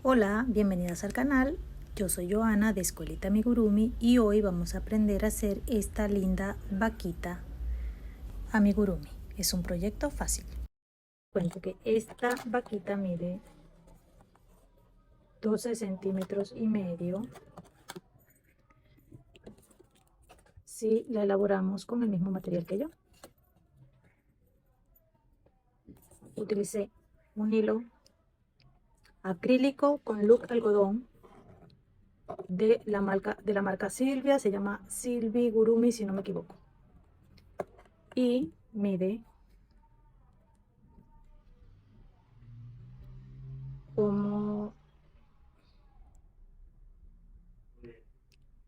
Hola, bienvenidas al canal. Yo soy Joana de Escuelita Amigurumi y hoy vamos a aprender a hacer esta linda vaquita amigurumi. Es un proyecto fácil. Cuento que esta vaquita mide 12 centímetros y medio si la elaboramos con el mismo material que yo. Utilicé un hilo acrílico con look algodón de la marca Silvia, se llama Silvigurumi si no me equivoco, y mide como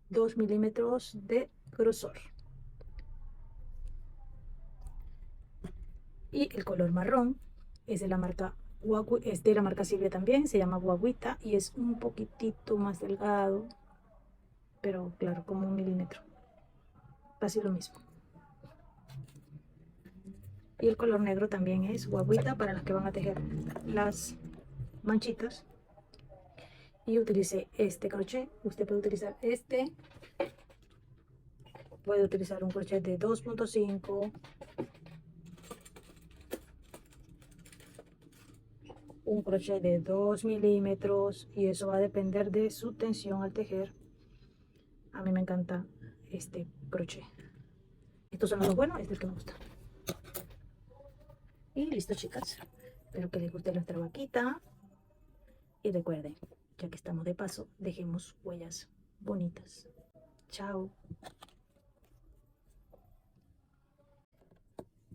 2 milímetros de grosor. Y el color marrón es de la marca Silvia también, se llama Guaguita y es un poquitito más delgado, pero claro, como 1 milímetro, casi lo mismo. Y el color negro también es Guaguita para las que van a tejer las manchitas. Y utilicé este crochet. Usted puede utilizar puede utilizar un crochet de 2.5, un crochet de 2 milímetros, y eso va a depender de su tensión al tejer. A mí me encanta este crochet. Estos son los buenos, este es el que me gusta. Y listo, chicas. Espero que les guste nuestra vaquita. Y recuerden, ya que estamos de paso, dejemos huellas bonitas. Chao.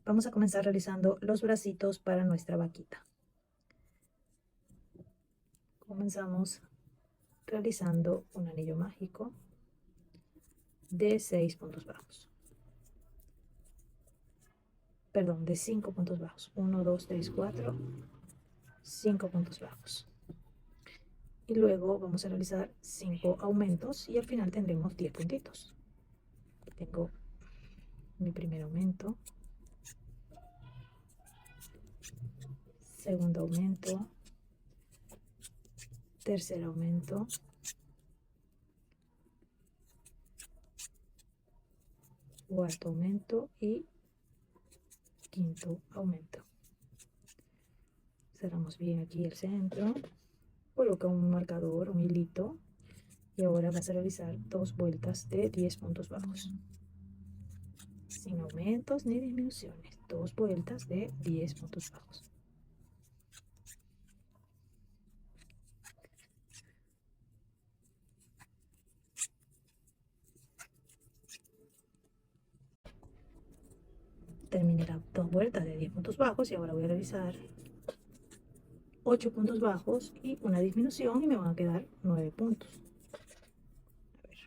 Vamos a comenzar realizando los bracitos para nuestra vaquita. Comenzamos realizando un anillo mágico de 6 puntos bajos. Perdón, de 5 puntos bajos. 1, 2, 3, 4, 5 puntos bajos. Y luego vamos a realizar 5 aumentos y al final tendremos 10 puntitos. Tengo mi primer aumento, segundo aumento, tercer aumento, cuarto aumento y quinto aumento. Cerramos bien aquí el centro, coloca un marcador, un hilito, y ahora vas a realizar 2 vueltas de 10 puntos bajos, sin aumentos ni disminuciones. 2 vueltas de 10 puntos bajos. Terminé las 2 vueltas de 10 puntos bajos y ahora voy a realizar 8 puntos bajos y una disminución y me van a quedar 9 puntos. A ver.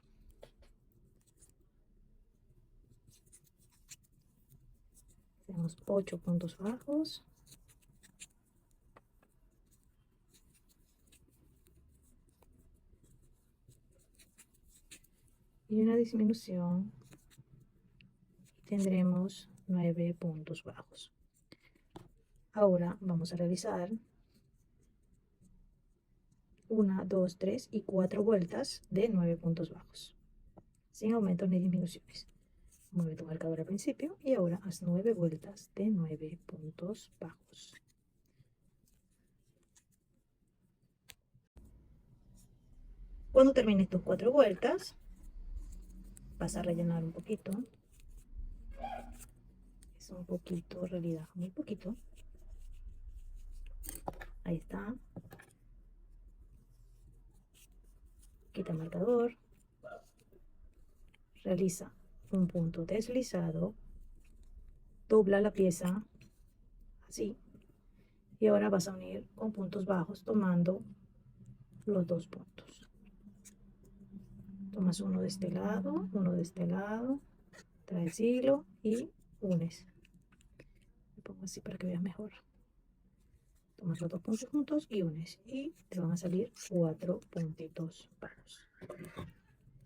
Hacemos 8 puntos bajos. Y una disminución. Tendremos 9 puntos bajos. Ahora vamos a realizar 1, 2, 3 y 4 vueltas de 9 puntos bajos, sin aumentos ni disminuciones. Mueve tu marcador al principio y ahora haz 9 vueltas de 9 puntos bajos. Cuando termines tus 4 vueltas, vas a rellenar un poquito. Es un poquito, en realidad, muy poquito. Ahí está. Quita el marcador. Realiza un punto deslizado. Dobla la pieza, así. Y ahora vas a unir con puntos bajos tomando los 2 puntos. Tomas uno de este lado, uno de este lado, traes hilo y unes. Me pongo así para que veas mejor. Tomas los 2 puntos juntos y unes. Y te van a salir 4 puntitos bajos.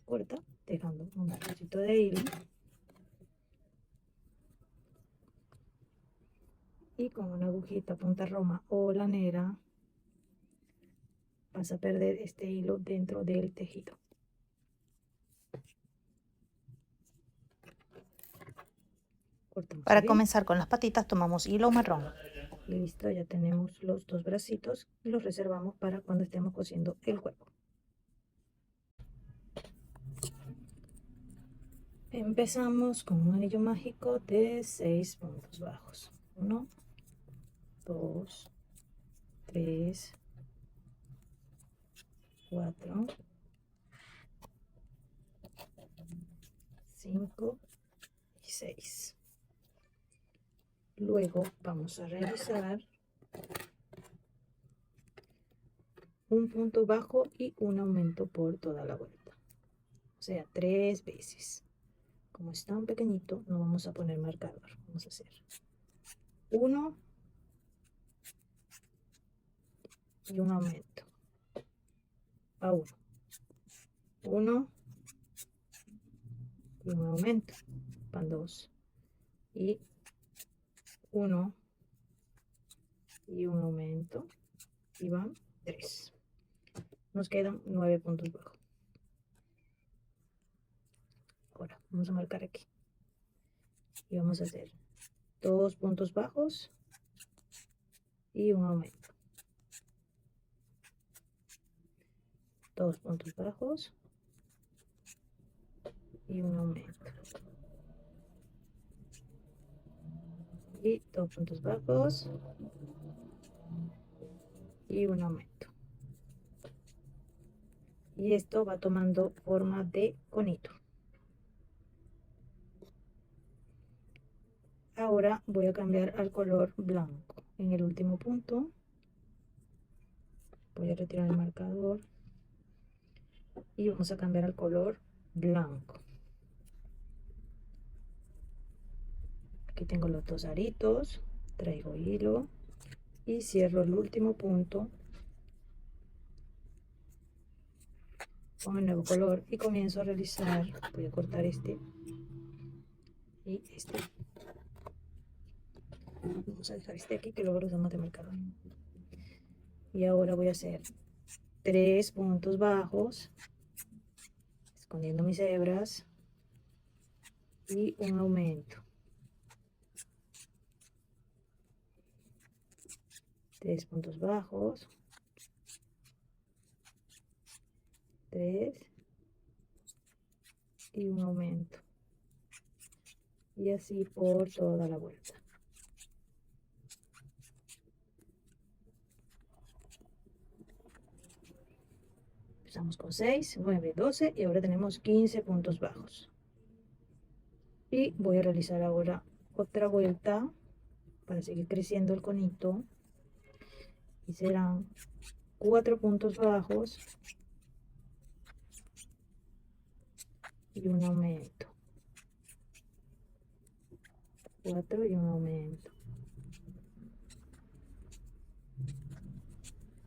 Corta, dejando un trocito de hilo. Y con una agujita punta roma o lanera vas a perder este hilo dentro del tejido. Cortamos Para ahí. comenzar con las patitas tomamos hilo marrón. Y listo, ya tenemos los dos bracitos y los reservamos para cuando estemos cosiendo el cuerpo. Empezamos con un anillo mágico de 6 puntos bajos. 1, 2, 3, 4, 5 y 6. Luego vamos a realizar un punto bajo y un aumento por toda la vuelta. O sea, 3 veces. Como es tan pequeñito, no vamos a poner marcador. Vamos a hacer 1 y un aumento. A 1. 1 y un aumento. Van 2. Y 1 y un aumento. Y van 3. Nos quedan 9 puntos bajos. Ahora vamos a marcar aquí. Y vamos a hacer 2 puntos bajos y un aumento. 2 puntos bajos y un aumento. Y 2 puntos bajos y un aumento. Y esto va tomando forma de conito. Ahora voy a cambiar al color blanco. En el último punto voy a retirar el marcador y vamos a cambiar al color blanco. Aquí tengo los dos aritos, traigo hilo y cierro el último punto con el nuevo color y comienzo a realizar. Voy a cortar este y este. Vamos a dejar este aquí que luego lo usamos de marcador. Y ahora voy a hacer 3 puntos bajos, escondiendo mis hebras, y un aumento. 3 puntos bajos, 3 y un aumento. Y así por toda la vuelta. Empezamos con 6, 9, 12 y ahora tenemos 15 puntos bajos. Y voy a realizar ahora otra vuelta para seguir creciendo el conito. Y serán 4 puntos bajos y un aumento. 4 y un aumento.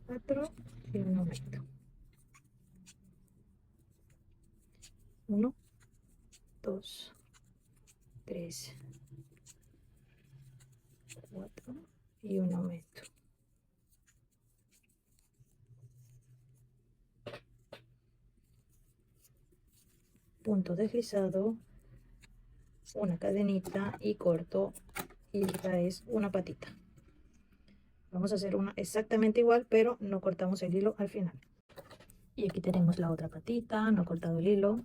4 y un aumento. 1, 2, 3, 4 y un aumento. Punto deslizado, una cadenita y corto, y esta es una patita. Vamos a hacer una exactamente igual, pero no cortamos el hilo al final. Y aquí tenemos la otra patita, no cortado el hilo.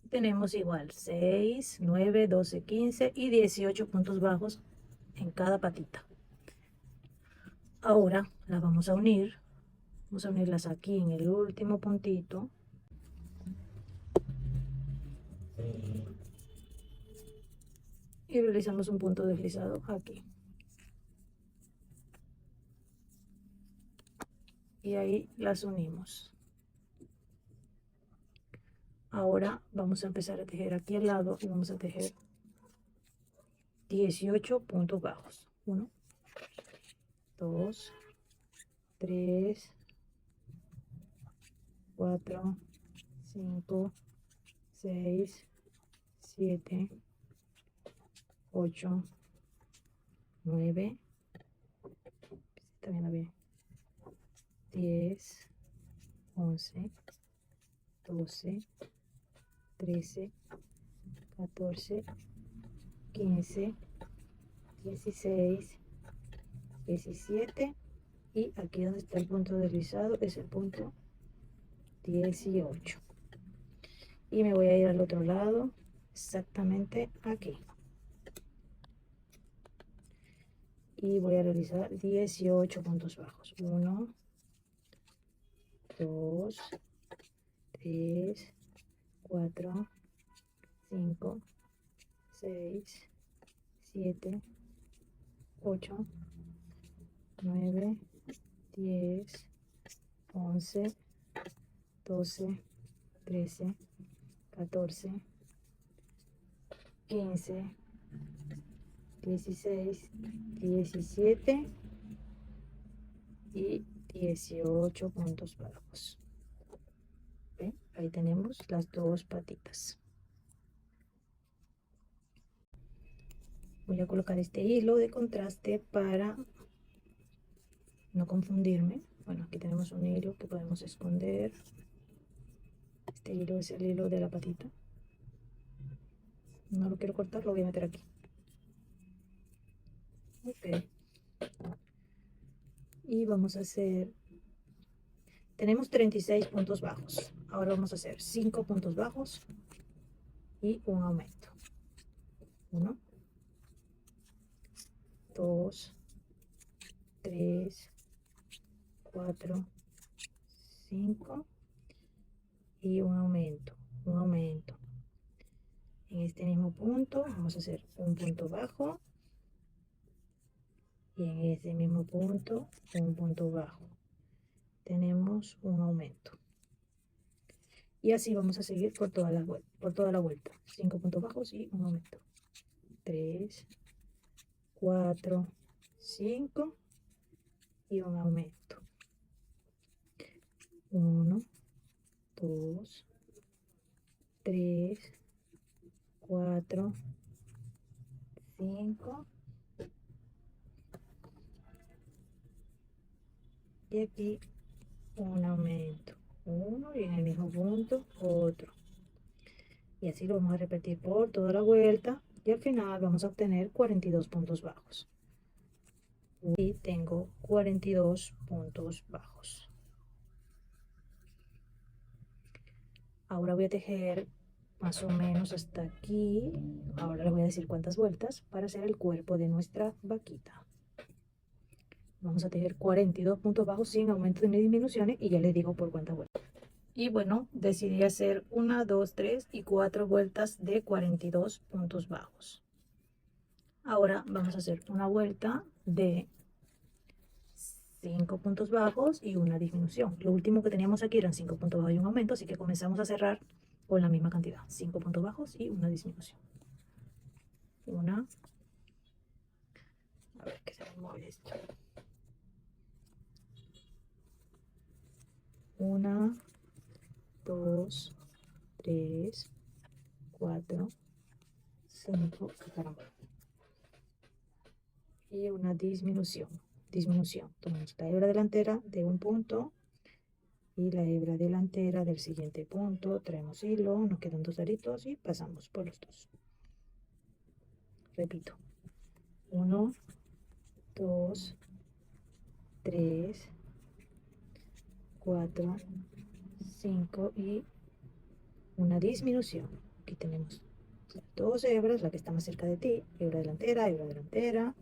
Tenemos igual 6, 9, 12, 15 y 18 puntos bajos en cada patita. Ahora las vamos a unir. Vamos a unirlas aquí en el último puntito. Y realizamos un punto deslizado aquí. Y ahí las unimos. Ahora vamos a empezar a tejer aquí al lado y vamos a tejer 18 puntos bajos. 1, 2, 3, 4, 5, 6, 7, 8, 9, está viendo bien, 10, 11, 12, 13, 14, 15, 16, 17 y aquí donde está el punto deslizado es el punto 18. Y me voy a ir al otro lado, exactamente aquí. Y voy a realizar 18 puntos bajos. 1, 2, 3, 4, 5, 6, 7, 8, 9, 10, 11, 12, 13, 14, 15, 16, 17 y 18 puntos bajos. ¿Ven? Ahí tenemos las dos patitas. Voy a colocar este hilo de contraste para no confundirme. Bueno, aquí tenemos un hilo que podemos esconder. Este hilo es el hilo de la patita. No lo quiero cortar, lo voy a meter aquí. Ok. Y vamos a hacer, tenemos 36 puntos bajos. Ahora vamos a hacer 5 puntos bajos y un aumento. 1, 2, 3, 4, 5 y un aumento, un aumento. En este mismo punto vamos a hacer un punto bajo y en ese mismo punto un punto bajo. Tenemos un aumento. Y así vamos a seguir por toda la vuelta. 5 puntos bajos y un aumento. 3, 4, 5 y un aumento. 1, 2, 3, 4, 5 y aquí un aumento. 1 y en el mismo punto otro. Y así lo vamos a repetir por toda la vuelta y al final vamos a obtener 42 puntos bajos. Y tengo 42 puntos bajos. Ahora voy a tejer más o menos hasta aquí. Ahora les voy a decir cuántas vueltas para hacer el cuerpo de nuestra vaquita. Vamos a tejer 42 puntos bajos sin aumento ni disminuciones y ya les digo por cuántas vueltas. Y bueno, decidí hacer 1, 2, 3 y 4 vueltas de 42 puntos bajos. Ahora vamos a hacer una vuelta de 5 puntos bajos y una disminución. Lo último que teníamos aquí eran 5 puntos bajos y un aumento, así que comenzamos a cerrar con la misma cantidad. 5 puntos bajos y una disminución. Una. A ver que se me mueve esto. 1, 2, 3, 4, 5. Y una disminución. Tomamos la hebra delantera de un punto y la hebra delantera del siguiente punto. Traemos hilo, nos quedan 2 aritos y pasamos por los 2. Repito. 1, 2, 3, 4, 5 y una disminución. Aquí tenemos las 2 hebras, la que está más cerca de ti, hebra delantera,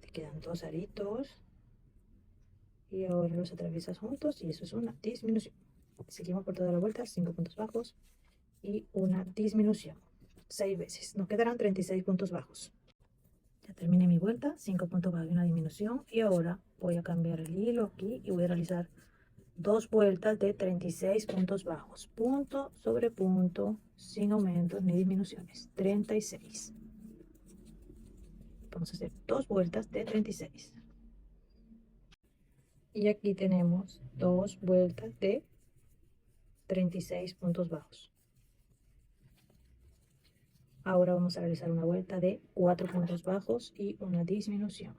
te quedan 2 aritos y ahora los atraviesas juntos y eso es una disminución. Seguimos por toda la vuelta, 5 puntos bajos y una disminución. 6 veces, nos quedarán 36 puntos bajos. Ya terminé mi vuelta, 5 puntos bajos y una disminución y ahora voy a cambiar el hilo aquí y voy a realizar 2 vueltas de 36 puntos bajos, punto sobre punto, sin aumentos ni disminuciones. 36. Vamos a hacer 2 vueltas de 36. Y aquí tenemos 2 vueltas de 36 puntos bajos. Ahora vamos a realizar una vuelta de 4 puntos bajos y una disminución.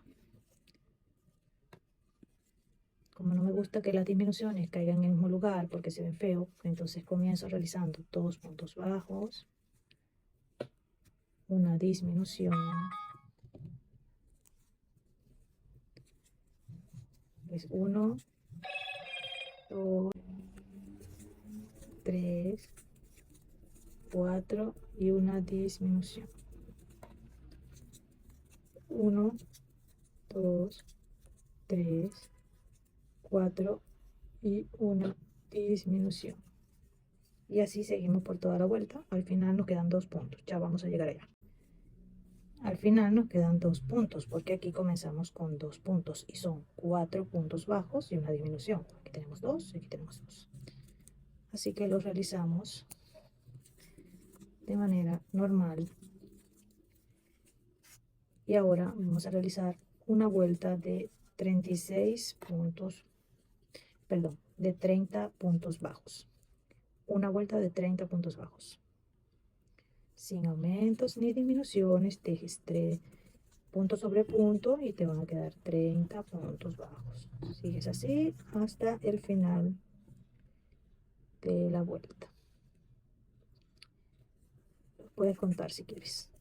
Como no me gusta que las disminuciones caigan en el mismo lugar porque se ven feos, entonces comienzo realizando 2 puntos bajos, una disminución, es 1, 2, 3, 4 y una disminución. 1, 2, 3, 4 y una disminución. Y así seguimos por toda la vuelta. Al final nos quedan 2 puntos. Ya vamos a llegar allá. Al final nos quedan 2 puntos porque aquí comenzamos con 2 puntos y son 4 puntos bajos y una disminución. Aquí tenemos 2 y aquí tenemos 2. Así que lo realizamos de manera normal. Y ahora vamos a realizar una vuelta de 36 puntos, perdón, de 30 puntos bajos. Una vuelta de 30 puntos bajos. Sin aumentos ni disminuciones, tejes 3 punto sobre punto y te van a quedar 30 puntos bajos. Sigues así hasta el final de la vuelta. Puedes contar si quieres.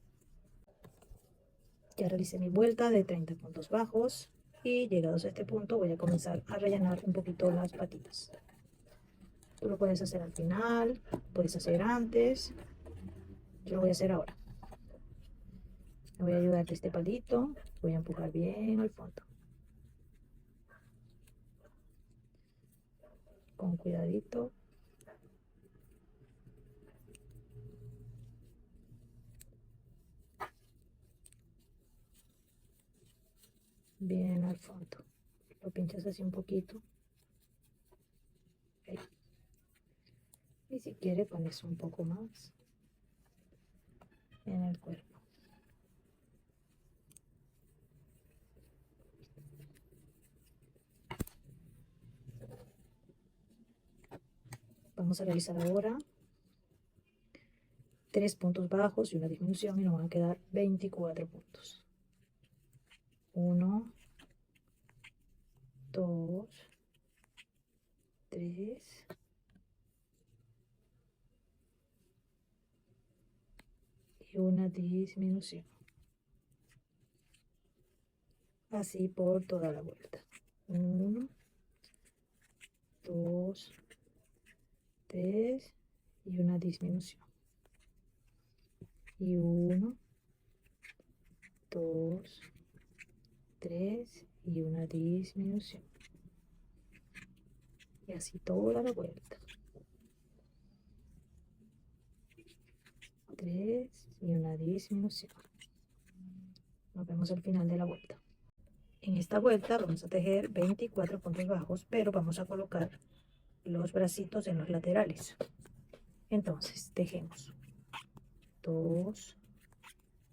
Ya realicé mi vuelta de 30 puntos bajos y llegados a este punto voy a comenzar a rellenar un poquito las patitas. Tú lo puedes hacer al final, puedes hacer antes. Yo lo voy a hacer ahora. Me voy a ayudar de este palito, voy a empujar bien al fondo. Con cuidadito. Bien al fondo. Lo pinchas así un poquito. Ahí. Y si quieres pones un poco más en el cuerpo. Vamos a realizar ahora 3 puntos bajos y una disminución y nos van a quedar 24 puntos. 1, 2, 3, y una disminución. Así por toda la vuelta. 1, 2, 3 y una disminución. Y 1, 2, 3 y una disminución. Y así toda la vuelta. 3 y una disminución. Nos vemos al final de la vuelta. En esta vuelta vamos a tejer 24 puntos bajos, pero vamos a colocar los bracitos en los laterales. Entonces tejemos 2,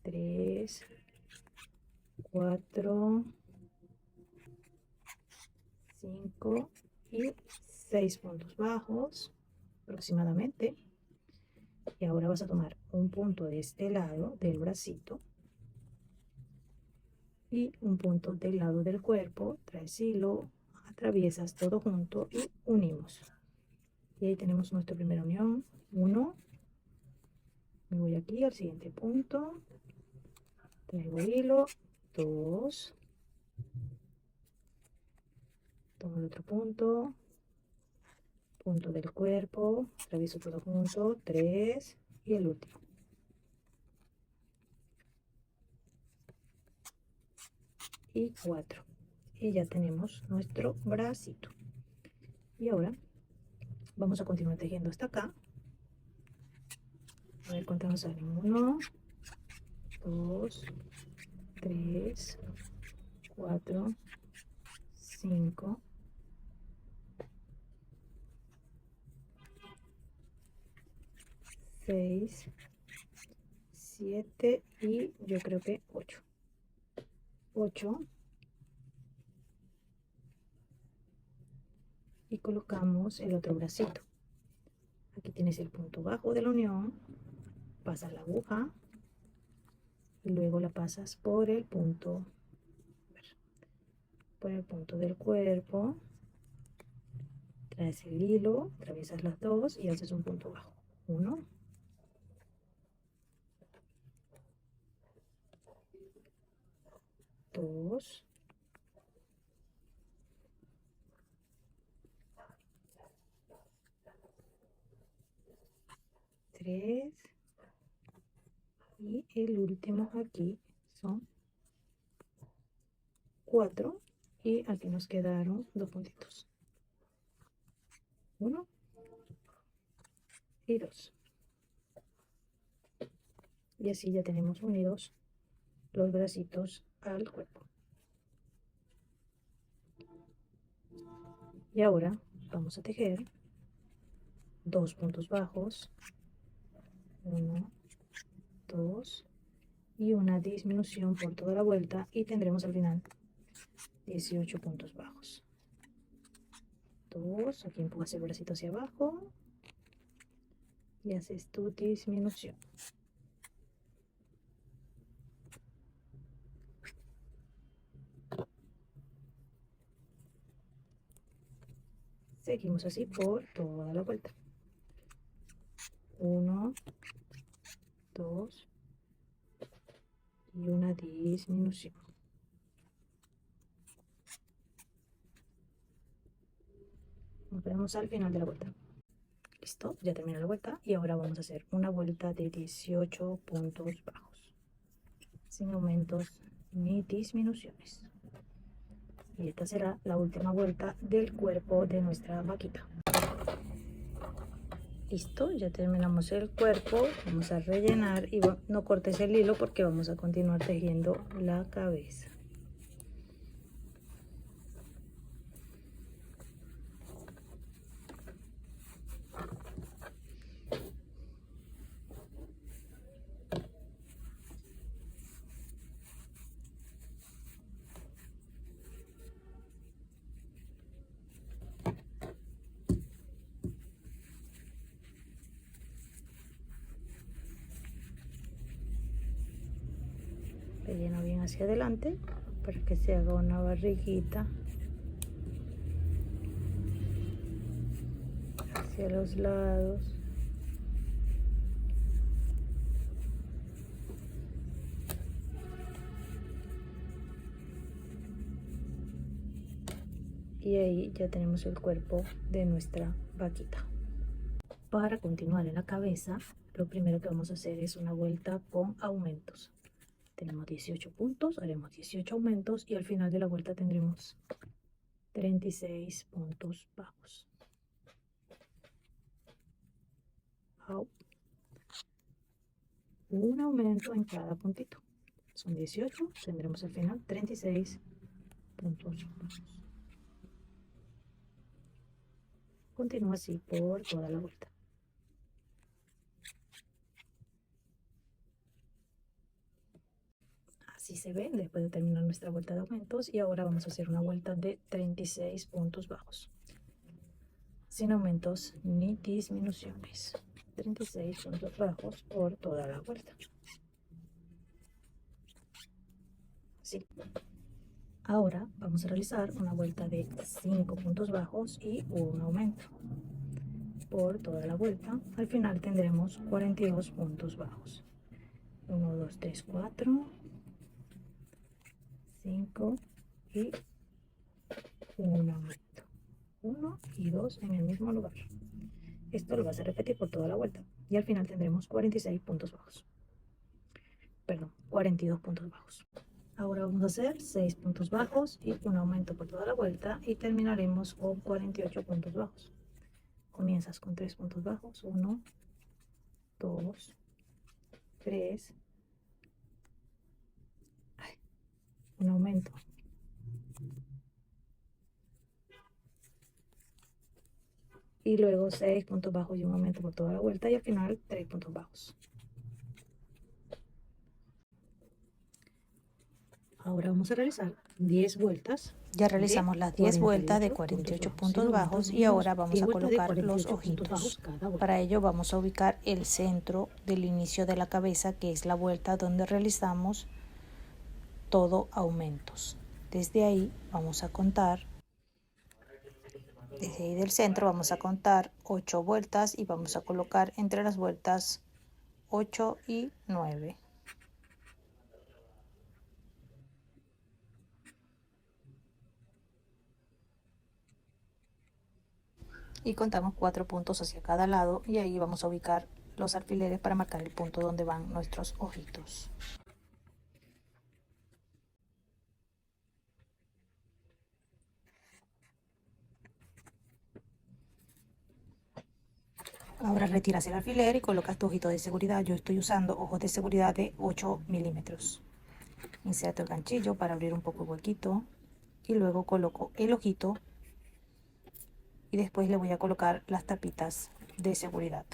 3, 4, 5 y 6 puntos bajos aproximadamente. Y ahora vas a tomar un punto de este lado del bracito y un punto del lado del cuerpo, traes hilo, atraviesas todo junto y unimos. Y ahí tenemos nuestra primera unión. 1, me voy aquí al siguiente punto, traigo hilo, 2, tomo el otro punto, punto del cuerpo, atravieso todo junto, 3 y el último. Y 4. Y ya tenemos nuestro bracito. Y ahora vamos a continuar tejiendo hasta acá. A ver cuánto nos salen. 1, 2, 3, 4, 5, 6, 7 y yo creo que 8. 8. Y colocamos el otro bracito. Aquí tienes el punto bajo de la unión, pasas la aguja y luego la pasas por el punto del cuerpo, Traes el hilo, atraviesas las dos y haces un punto bajo. 1, 2, 3 y el último aquí son 4 y aquí nos quedaron 2 puntitos. 1 y 2. Y así ya tenemos unidos los bracitos al cuerpo. Y ahora vamos a tejer 2 puntos bajos, 1, 2 y una disminución por toda la vuelta y tendremos al final 18 puntos bajos. 2, aquí empujas el bracito hacia abajo y haces tu disminución. Seguimos así por toda la vuelta. 1, 2 y una disminución. Nos vemos al final de la vuelta. Listo, ya terminó la vuelta y ahora vamos a hacer una vuelta de 18 puntos bajos, sin aumentos ni disminuciones. Y esta será la última vuelta del cuerpo de nuestra vaquita. Listo, ya terminamos el cuerpo. Vamos a rellenar y no cortes el hilo porque vamos a continuar tejiendo la cabeza. Relleno bien hacia adelante para que se haga una barriguita hacia los lados. Y ahí ya tenemos el cuerpo de nuestra vaquita. Para continuar en la cabeza, lo primero que vamos a hacer es una vuelta con aumentos. Tenemos 18 puntos, haremos 18 aumentos y al final de la vuelta tendremos 36 puntos bajos. Un aumento en cada puntito. Son 18, tendremos al final 36 puntos bajos. Continúa así por toda la vuelta. Así se ve después de terminar nuestra vuelta de aumentos y ahora vamos a hacer una vuelta de 36 puntos bajos. Sin aumentos ni disminuciones. 36 puntos bajos por toda la vuelta. Así. Ahora vamos a realizar una vuelta de 5 puntos bajos y un aumento por toda la vuelta. Al final tendremos 42 puntos bajos. 1, 2, 3, 4, 5 y un aumento. 1 y 2 en el mismo lugar. Esto lo vas a repetir por toda la vuelta y al final tendremos 46 puntos bajos. Perdón, 42 puntos bajos. Ahora vamos a hacer 6 puntos bajos y un aumento por toda la vuelta y terminaremos con 48 puntos bajos. Comienzas con 3 puntos bajos, 1, 2, 3, un aumento, y luego 6 puntos bajos y un aumento por toda la vuelta y al final 3 puntos bajos. Ahora vamos a realizar 10 vueltas. Ya realizamos las 10 vueltas de 48 puntos bajos y ahora vamos a colocar los ojitos. Para ello vamos a ubicar el centro del inicio de la cabeza, que es la vuelta donde realizamos todo aumentos. Desde ahí vamos a contar Desde ahí del centro vamos a contar 8 vueltas y vamos a colocar entre las vueltas 8 y 9. Y contamos 4 puntos hacia cada lado y ahí vamos a ubicar los alfileres para marcar el punto donde van nuestros ojitos. Ahora retiras el alfiler y colocas tu ojito de seguridad. Yo estoy usando ojos de seguridad de 8 milímetros. Inserto el ganchillo para abrir un poco el huequito y luego coloco el ojito y después le voy a colocar las tapitas de seguridad.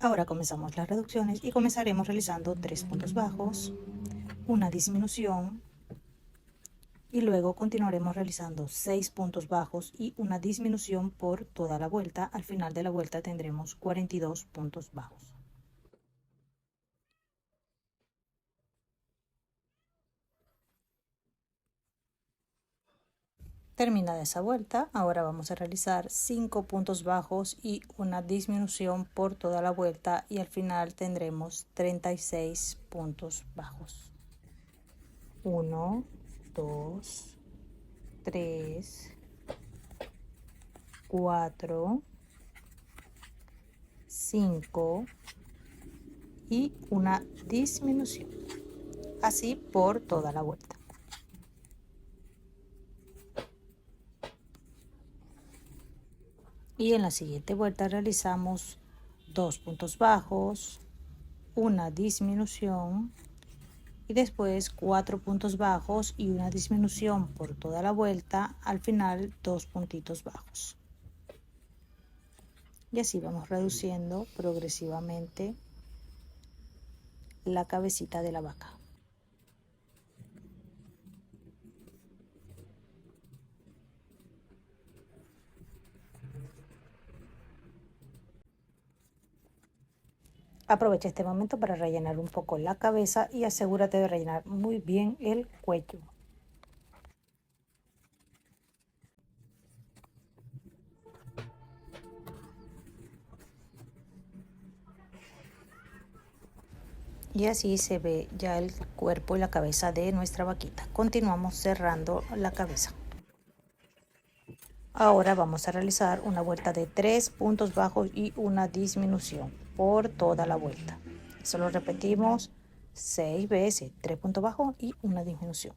Ahora comenzamos las reducciones y comenzaremos realizando 3 puntos bajos, una disminución y luego continuaremos realizando 6 puntos bajos y una disminución por toda la vuelta. Al final de la vuelta tendremos 42 puntos bajos. Terminada esa vuelta, ahora vamos a realizar 5 puntos bajos y una disminución por toda la vuelta y al final tendremos 36 puntos bajos. 1, 2, 3, 4, 5 y una disminución. Así por toda la vuelta. Y en la siguiente vuelta realizamos 2 puntos bajos, una disminución y después 4 puntos bajos y una disminución por toda la vuelta. Al final 2 puntitos bajos. Y así vamos reduciendo progresivamente la cabecita de la vaca. Aprovecha este momento para rellenar un poco la cabeza y asegúrate de rellenar muy bien el cuello. Y así se ve ya el cuerpo y la cabeza de nuestra vaquita. Continuamos cerrando la cabeza. Ahora vamos a realizar una vuelta de 3 puntos bajos y una disminución por toda la vuelta. Eso lo repetimos 6 veces, 3 puntos bajos y una disminución.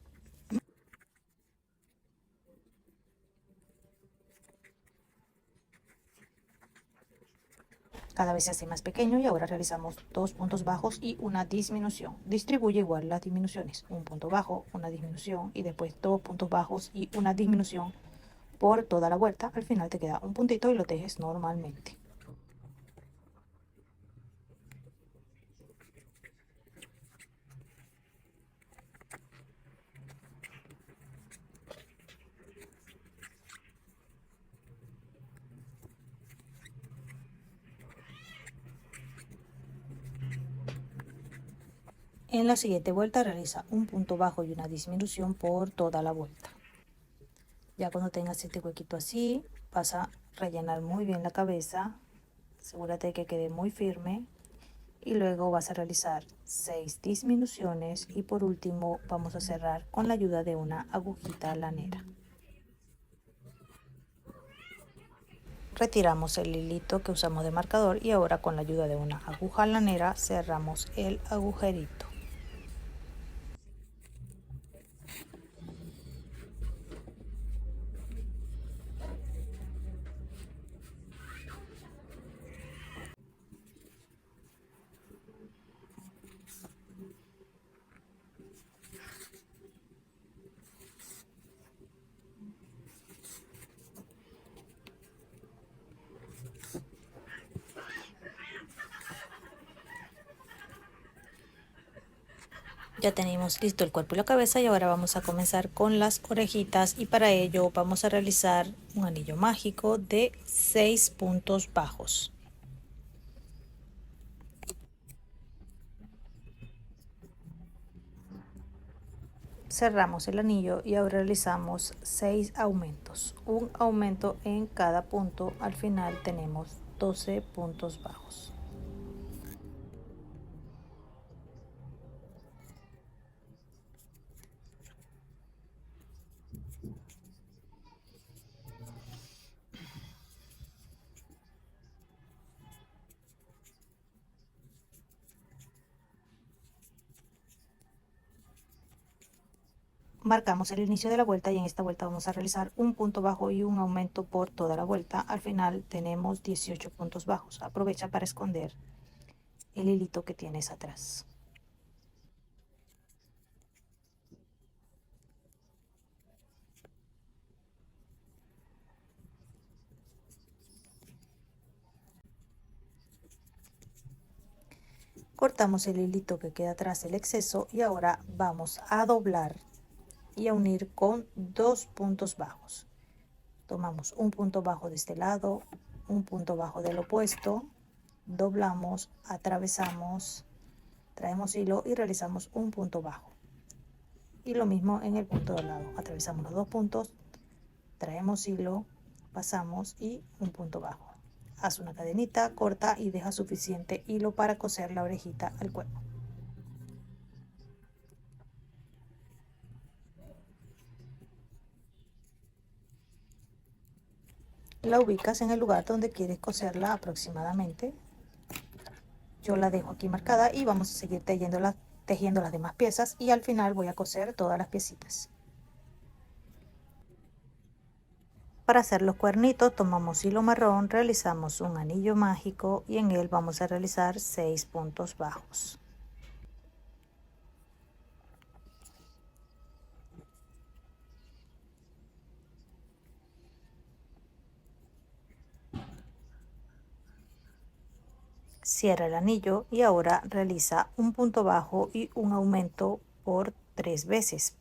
Cada vez se hace más pequeño y ahora realizamos 2 puntos bajos y una disminución. Distribuye igual las disminuciones, un punto bajo, una disminución y después 2 puntos bajos y una disminución por toda la vuelta. Al final te queda un puntito y lo tejes normalmente. En la siguiente vuelta realiza un punto bajo y una disminución por toda la vuelta. Ya cuando tengas este huequito así, vas a rellenar muy bien la cabeza. Asegúrate de que quede muy firme. Y luego vas a realizar 6 disminuciones y por último vamos a cerrar con la ayuda de una agujita lanera. Retiramos el hilito que usamos de marcador y ahora con la ayuda de una aguja lanera cerramos el agujerito. Ya tenemos listo el cuerpo y la cabeza y ahora vamos a comenzar con las orejitas y para ello vamos a realizar un anillo mágico de 6 puntos bajos. Cerramos el anillo y ahora realizamos 6 aumentos, un aumento en cada punto. Al final tenemos 12 puntos bajos. Marcamos el inicio de la vuelta y en esta vuelta vamos a realizar un punto bajo y un aumento por toda la vuelta. Al final tenemos 18 puntos bajos. Aprovecha para esconder el hilito que tienes atrás. Cortamos el hilito que queda atrás, el exceso, y ahora vamos a doblar y a unir con 2 puntos bajos. Tomamos un punto bajo de este lado, un punto bajo del opuesto, doblamos, atravesamos, traemos hilo y realizamos un punto bajo. Y lo mismo en el punto del lado, atravesamos los 2 puntos, traemos hilo, pasamos y un punto bajo. Haz una cadenita, corta y deja suficiente hilo para coser la orejita al cuerpo. La ubicas en el lugar donde quieres coserla aproximadamente. Yo la dejo aquí marcada y vamos a seguir tejiendo las demás piezas y al final voy a coser todas las piecitas. Para hacer los cuernitos tomamos hilo marrón, realizamos un anillo mágico y en él vamos a realizar 6 puntos bajos. Cierra el anillo y ahora realiza un punto bajo y un aumento por 3 veces.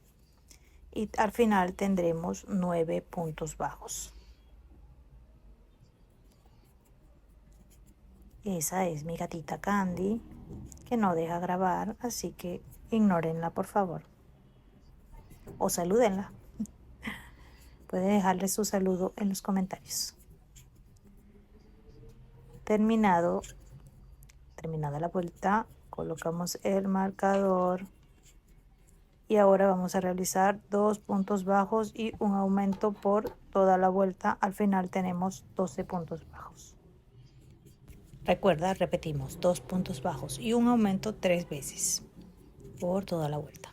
Y al final tendremos 9 puntos bajos. Esa es mi gatita Candy, que no deja grabar, así que ignórenla por favor. O salúdenla. Pueden dejarle su saludo en los comentarios. Terminada la vuelta, colocamos el marcador y ahora vamos a realizar 2 puntos bajos y un aumento por toda la vuelta. Al final tenemos 12 puntos bajos. Recuerda, repetimos, 2 puntos bajos y un aumento 3 veces por toda la vuelta.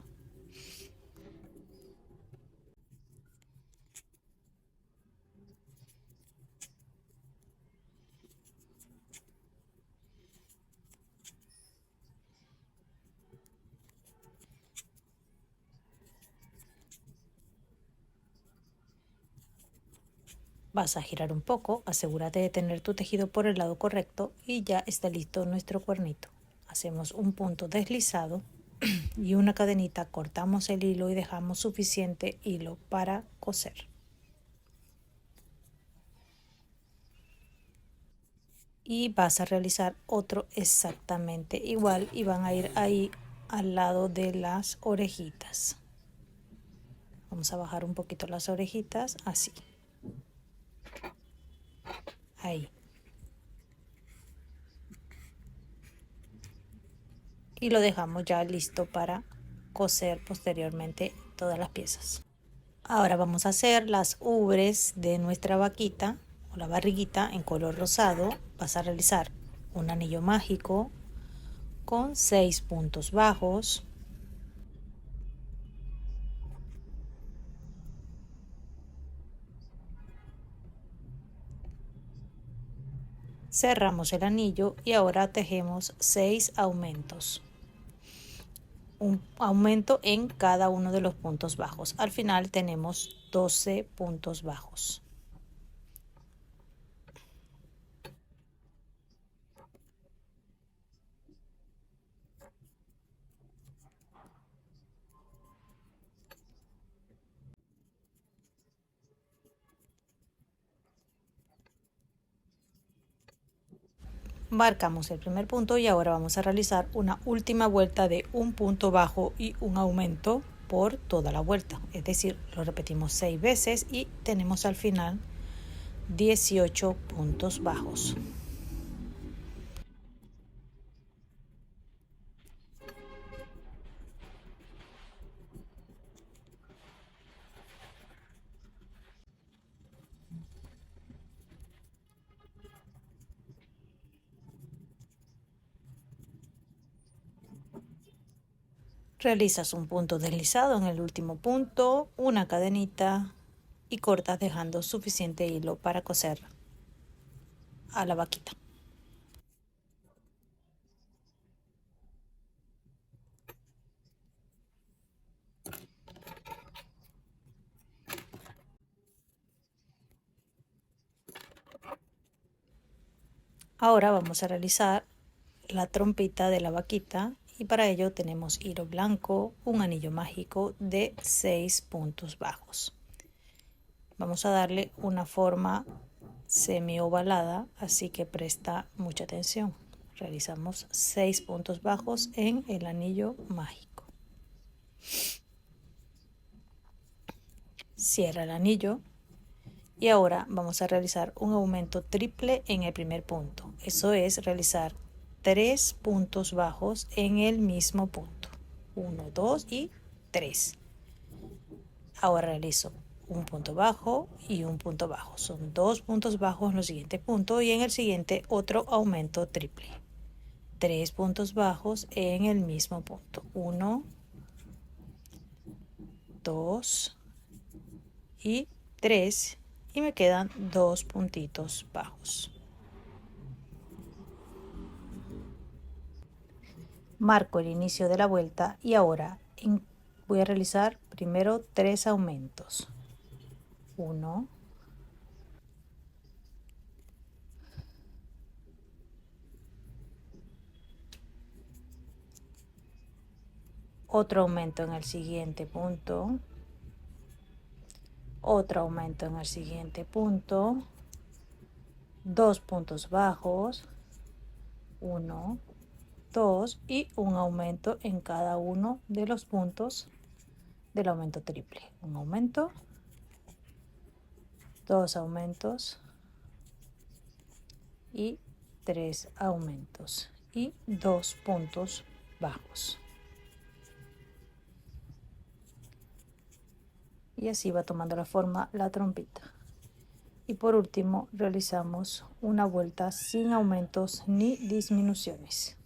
Vas a girar un poco, asegúrate de tener tu tejido por el lado correcto y ya está listo nuestro cuernito. Hacemos un punto deslizado y una cadenita, cortamos el hilo y dejamos suficiente hilo para coser. Y vas a realizar otro exactamente igual y van a ir ahí al lado de las orejitas. Vamos a bajar un poquito las orejitas, así. Ahí. Y lo dejamos ya listo para coser posteriormente todas las piezas. Ahora vamos a hacer las ubres de nuestra vaquita o la barriguita en color rosado. Vas a realizar un anillo mágico con 6 puntos bajos. Cerramos el anillo y ahora tejemos 6 aumentos. Un aumento en cada uno de los puntos bajos. Al final tenemos 12 puntos bajos. Marcamos el primer punto y ahora vamos a realizar una última vuelta de un punto bajo y un aumento por toda la vuelta, es decir, lo repetimos 6 veces y tenemos al final 18 puntos bajos. Realizas un punto deslizado en el último punto, una cadenita y cortas dejando suficiente hilo para coser a la vaquita. Ahora vamos a realizar la trompita de la vaquita y para ello tenemos hilo blanco, un anillo mágico de 6 puntos bajos. Vamos a darle una forma semi ovalada, así que presta mucha atención. Realizamos 6 puntos bajos en el anillo mágico. Cierra el anillo y ahora vamos a realizar un aumento triple en el primer punto. Eso es realizar 3 puntos bajos en el mismo punto. 1, 2 y 3. Ahora realizo un punto bajo y un punto bajo. Son 2 puntos bajos en los siguientes puntos y en el siguiente otro aumento triple. 3 puntos bajos en el mismo punto. 1, 2 y 3 y me quedan 2 puntitos bajos. Marco el inicio de la vuelta y ahora voy a realizar primero 3 aumentos. 1, otro aumento en el siguiente punto, otro aumento en el siguiente punto, 2 puntos bajos, 1, 2 y un aumento en cada uno de los puntos del aumento triple. Un aumento, 2 aumentos y 3 aumentos y 2 puntos bajos. Y así va tomando la forma la trompita. Y por último realizamos una vuelta sin aumentos ni disminuciones.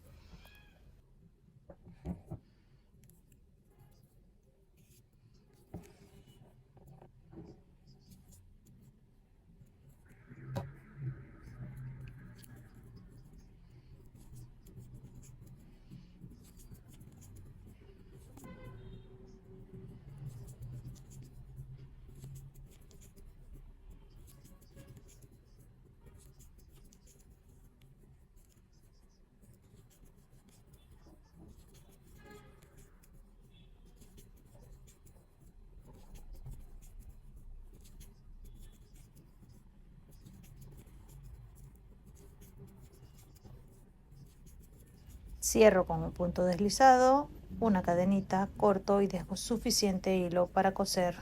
Cierro con un punto deslizado, una cadenita, corto y dejo suficiente hilo para coser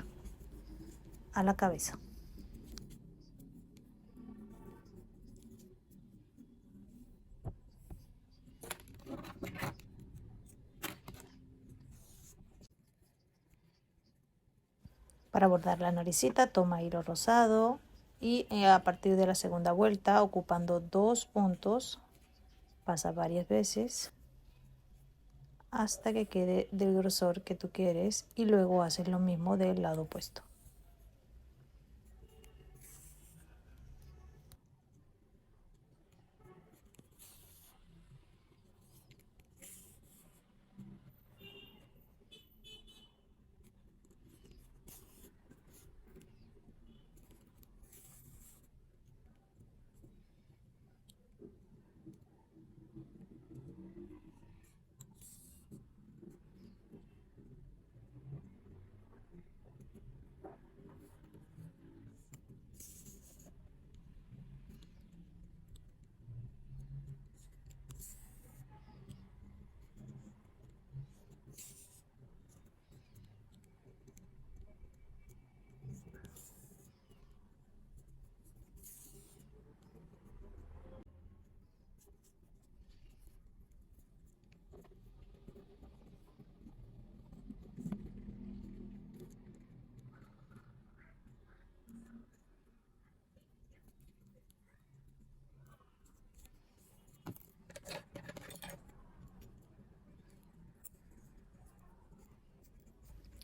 a la cabeza. Para bordar la naricita toma hilo rosado y a partir de la segunda vuelta, ocupando 2 puntos, pasa varias veces hasta que quede del grosor que tú quieres y luego haces lo mismo del lado opuesto.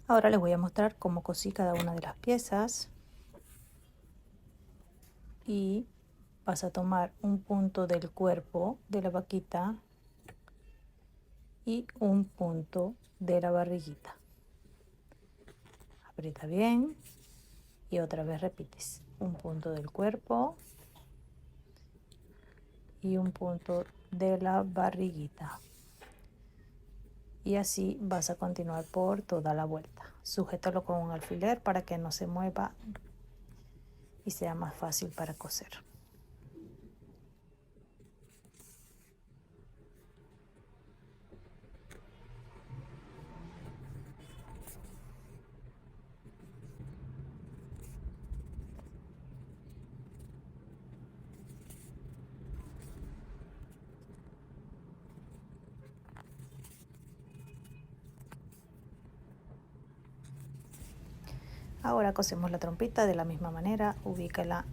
Ahora les voy a mostrar cómo cosí cada una de las piezas. Y vas a tomar un punto del cuerpo de la vaquita y un punto de la barriguita. Aprieta bien y otra vez repites. Un punto del cuerpo y un punto de la barriguita. Y así vas a continuar por toda la vuelta. Sujétalo con un alfiler para que no se mueva y sea más fácil para coser. Ahora cosemos la trompita de la misma manera. Ubícala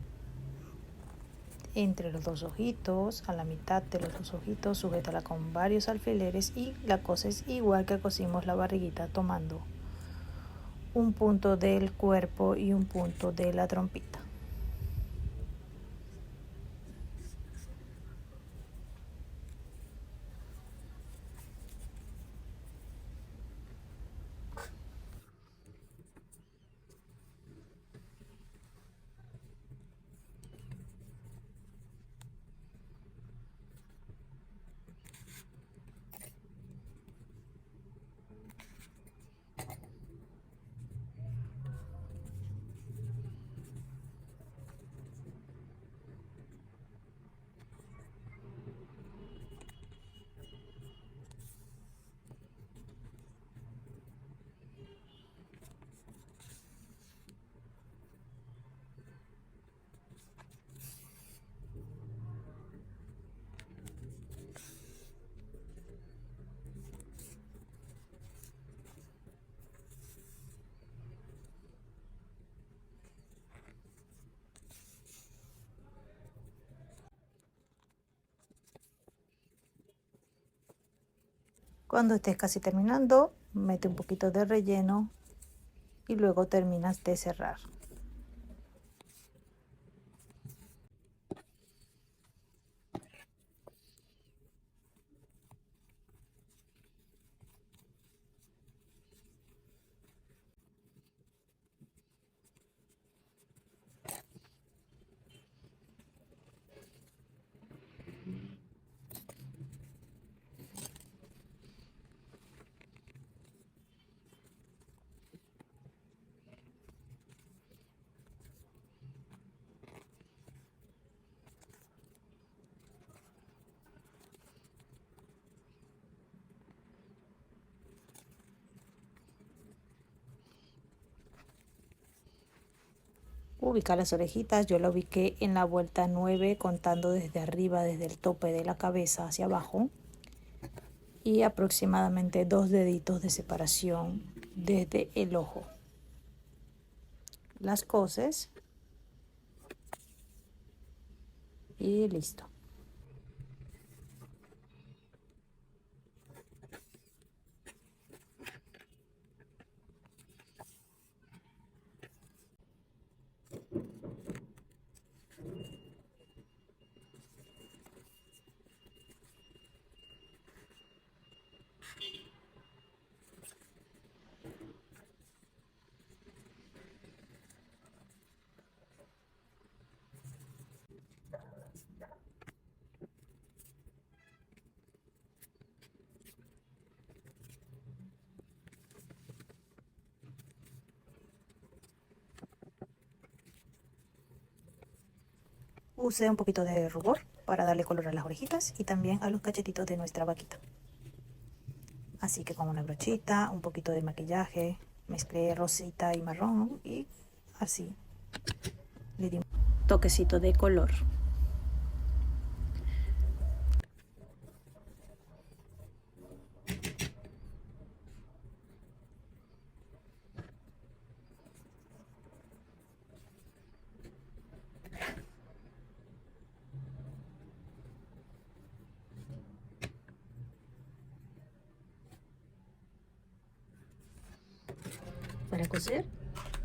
entre los dos ojitos, a la mitad de los dos ojitos, sujétala con varios alfileres y la coses igual que cosimos la barriguita, tomando un punto del cuerpo y un punto de la trompita. Cuando estés casi terminando, mete un poquito de relleno y luego terminas de cerrar. Ubica las orejitas, yo la ubiqué en la vuelta 9 contando desde arriba, desde el tope de la cabeza hacia abajo, y aproximadamente 2 deditos de separación desde el ojo. Las coses y listo. Usé un poquito de rubor para darle color a las orejitas y también a los cachetitos de nuestra vaquita. Así que con una brochita, un poquito de maquillaje, mezclé rosita y marrón y así le di un toquecito de color. Para coser,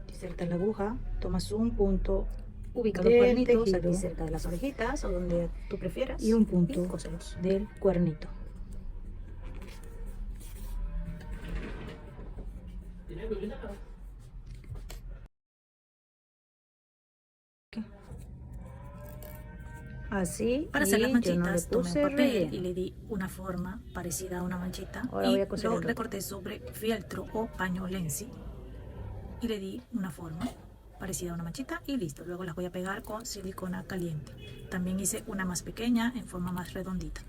insertas la aguja, tomas un punto, ubica los cuernitos aquí cerca de las orejitas o donde tú prefieras y un punto del cuernito. Así, para hacer las manchitas, no le tomé puse un papel relleno y le di una forma parecida a una manchita. Ahora y voy a coser lo el otro. recorté sobre fieltro o paño Lenzi y le di una forma parecida a una manchita y listo. Luego las voy a pegar con silicona caliente. También hice una más pequeña en forma más redondita.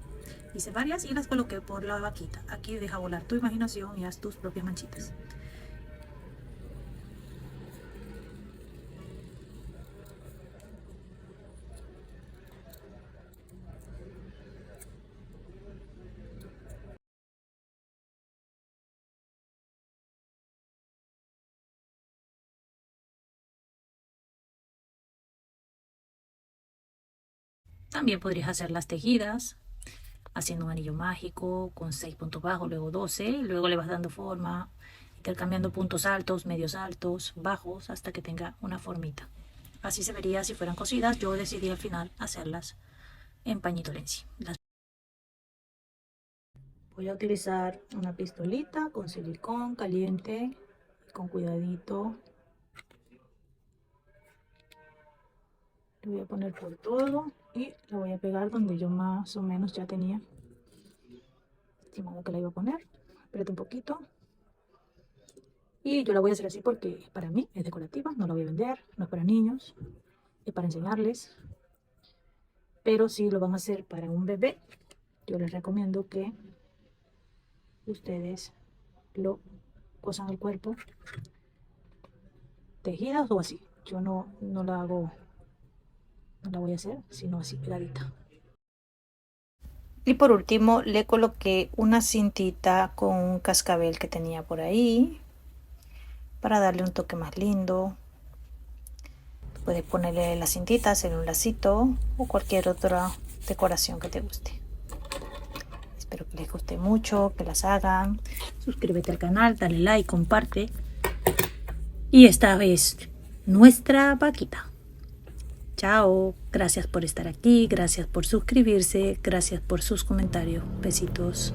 Hice varias y las coloqué por la vaquita. Aquí deja volar tu imaginación y haz tus propias manchitas. También podrías hacer las tejidas haciendo un anillo mágico con 6 puntos bajos, luego 12, y luego le vas dando forma, intercambiando puntos altos, medios altos, bajos, hasta que tenga una formita. Así se vería si fueran cosidas. Yo decidí al final hacerlas en pañito Lenzi. Voy a utilizar una pistolita con silicón caliente, con cuidadito. Le voy a poner por todo y la voy a pegar donde yo más o menos ya tenía estimado que la iba a poner. Aprieta un poquito. Y yo la voy a hacer así porque para mí es decorativa, no la voy a vender, no es para niños, es para enseñarles. Pero si lo van a hacer para un bebé, yo les recomiendo que ustedes lo cosan el cuerpo tejidas o así. Yo no la hago, no la voy a hacer, sino así pegadita. Y por último le coloqué una cintita con un cascabel que tenía por ahí para darle un toque más lindo. Puedes ponerle las cintitas en un lacito o cualquier otra decoración que te guste. Espero que les guste mucho, que las hagan. Suscríbete al canal, dale like, comparte. Y esta vez nuestra vaquita. Chao, gracias por estar aquí, gracias por suscribirse, gracias por sus comentarios. Besitos.